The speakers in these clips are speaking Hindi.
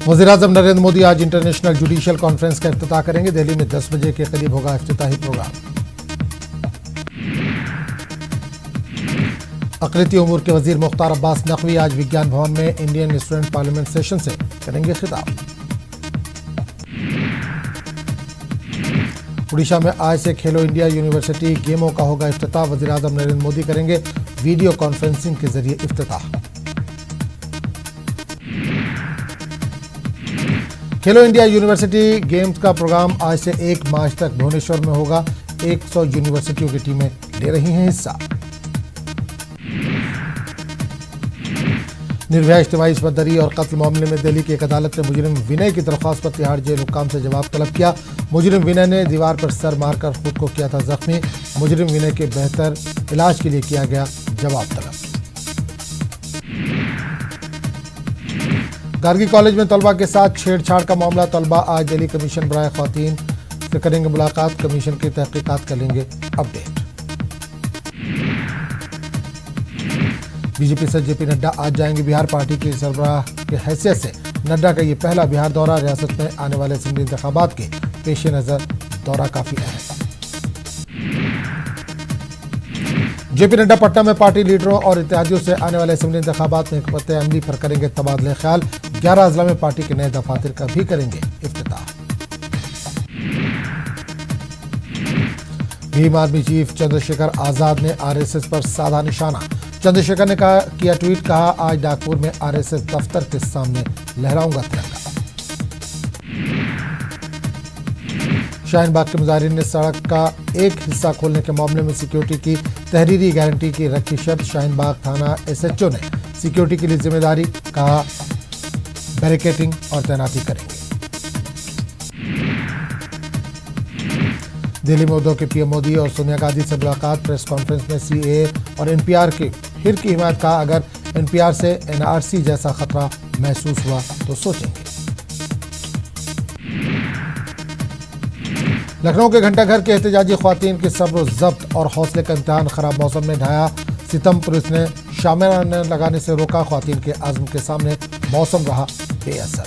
वज़ीर-ए-आज़म नरेंद्र मोदी आज इंटरनेशनल जुडिशियल कॉन्फ्रेंस का इफ्तिताह करेंगे। दिल्ली में 10 बजे के करीब होगा इफ्तिताही प्रोग्राम। अक़लियती उमूर के वज़ीर मुख्तार अब्बास नकवी आज विज्ञान भवन में इंडियन स्टूडेंट पार्लियामेंट सेशन से करेंगे खिताब। उड़ीसा में आज से खेलो इंडिया यूनिवर्सिटी गेमों का होगा इफ्तिताह। वज़ीर-ए-आज़म नरेंद्र मोदी करेंगे वीडियो कॉन्फ्रेंसिंग के जरिए इफ्तिताह। खेलो इंडिया यूनिवर्सिटी गेम्स का प्रोग्राम आज से 1 मार्च तक भुवनेश्वर में होगा। 100 यूनिवर्सिटियों की टीमें ले रही हैं हिस्सा। निर्भया इज्तिमाई बदरी और कत्ल मामले में दिल्ली की एक अदालत ने मुजरिम विनय की दरख्वास्त पर तिहाड़ जेल हुक्काम से जवाब तलब किया। मुजरिम विनय ने दीवार पर सर मारकर खुद को किया था जख्मी। मुजरिम विनय के बेहतर इलाज के लिए किया गया जवाब तलब। गार्गी कॉलेज में तलबा के साथ छेड़छाड़ का मामला। तलबा आज दिल्ली कमीशन बराए ख्वातीन से करेंगे मुलाकात। कमीशन की तहकीकात कर लेंगे update. BJP sir JP Nadda आज जाएंगे बिहार। पार्टी के सरबराह के हैसियत से नड्डा का ये पहला बिहार दौरा। रियासत में आने वाले असेंबली इंतखाबात के पेश नजर दौरा काफी अहम। जेपी नड्डा पटना में पार्टी लीडरों और इत्तेहादियों से आने वाले असेंबली इंतखाबात में हिकमत अमली पर करेंगे तबादले ख्याल। 11 अजला में पार्टी के नए दफातर का भी करेंगे इफ्तिताह। भीम आर्मी चीफ चंद्रशेखर आजाद ने आरएसएस पर साधा निशाना। चंद्रशेखर ने किया ट्वीट, कहा आज नागपुर में आरएसएस दफ्तर के सामने लहराऊंगा तिरंगा। शाहीन बाग के मुजाहिरीन ने सड़क का एक हिस्सा खोलने के मामले में सिक्योरिटी की तहरीरी गारंटी की रखी शर्त। शाहीन बाग थाना एसएचओ ने सिक्योरिटी के लिए जिम्मेदारी, कहा बैरिकेडिंग और तैनाती करेंगे। दिल्ली में उद्धव के पीएम मोदी और सोनिया गांधी से मुलाकात। प्रेस कॉन्फ्रेंस में सीएए और एनपीआर की हिर की हिमायत, कहा अगर एनपीआर से एनआरसी जैसा खतरा महसूस हुआ तो सोचेंगे। लखनऊ के घंटाघर के एहतजाजी ख्वातीन के सब्र जब्त और हौसले का इम्तिहान। खराब मौसम में ढाया सितम। पुलिस ने शामियाना लगाने से रोका। ख्वातीन के आज़म के सामने मौसम रहा बेअसर।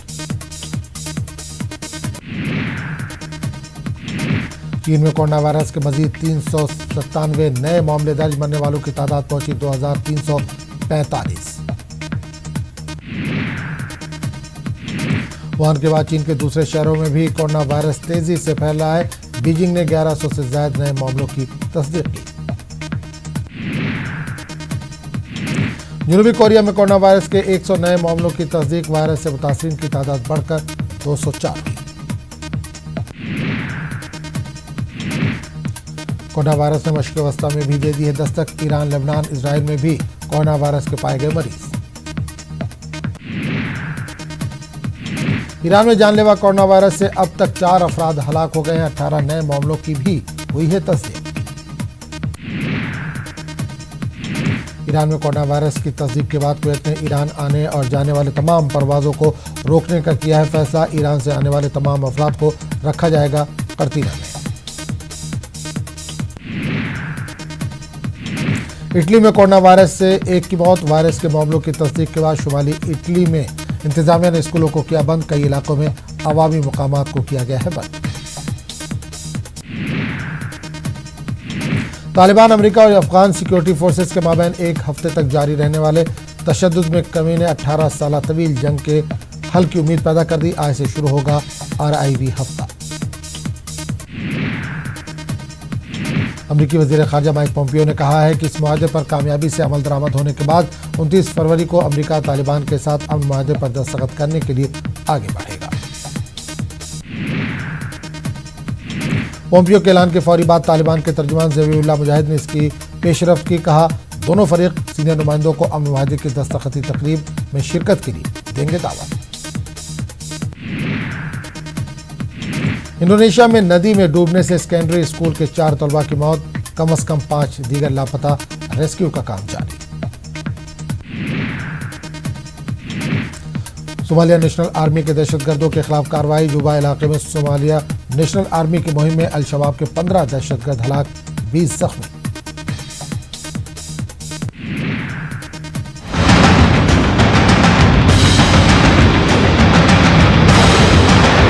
चीन में कोरोना वायरस के मजीद 397 नए मामले दर्ज। मरने वालों की तादाद पहुंची 2345। वुहान के बाद चीन के दूसरे शहरों में भी कोरोना वायरस तेजी से फैल रहा है। बीजिंग ने 1100 से ज्यादा नए मामलों की तस्दीक की। जनूबी कोरिया में कोरोना वायरस के 100 नए मामलों की तस्दीक। वायरस से मुतासिरीन की तादाद बढ़कर 204 हुई। कोरोना वायरस ने मशरिक़ वस्ता में भी दे दी है दस्तक। ईरान, लेबनान, इजराइल में भी कोरोना वायरस के पाए गए मरीज। ईरान में जानलेवा कोरोना वायरस से अब तक 4 अफराद हलाक हो गए हैं। 18 नए मामलों की भी हुई है तस्दीक। ईरान में कोरोना वायरस की तस्दीक के बाद कुवैत ने ईरान आने और जाने वाले तमाम परवाजों को रोकने का किया है फैसला। ईरान से आने वाले तमाम अफराद को रखा जाएगा कर्तीना में। इटली में कोरोना वायरस से 1 की मौत। वायरस के मामलों की तस्दीक के बाद शुमाली इटली में इंतजामिया ने स्कूलों को किया बंद। कई इलाकों में अवामी मकामात को किया गया है बंद। तालिबान, अमेरिका और अफगान सिक्योरिटी फोर्सेस के माबैन 1 हफ्ते तक जारी रहने वाले तशद्दुद में कमी ने 18 साल तवील जंग के हल की उम्मीद पैदा कर दी। आज से शुरू होगा RIV हफ्ता। अमेरिकी वज़ीर ख़ारजा माइक पोम्पियो ने कहा है कि इस मुआहदे पर कामयाबी से अमल दरामद होने के बाद 29 फरवरी को अमेरिका तालिबान के साथ अमन मुआहदे पर दस्तखत करने के लिए आगे बढ़ेगा। पोम्पियो के ऐलान के फौरी बाद तालिबान के तर्जुमान ज़बीहुल्लाह मुजाहिद ने इसकी पेशरफ्त की। कहा दोनों फरीक सीनियर नुमाइंदों को अमन मुआहदे की दस्तखती तकरीब में शिरकत के लिए देंगे दावत। इंडोनेशिया में नदी में डूबने से सेकेंडरी स्कूल के 4 तलबा की मौत। कम से कम 5 दीगर लापता। रेस्क्यू का काम जारी। सोमालिया नेशनल आर्मी के दहशतगर्दों के खिलाफ कार्रवाई। जुबा इलाके में सोमालिया नेशनल आर्मी की मुहिम में अल शबाब के 15 दहशतगर्द हलाक, 20 जख्मी।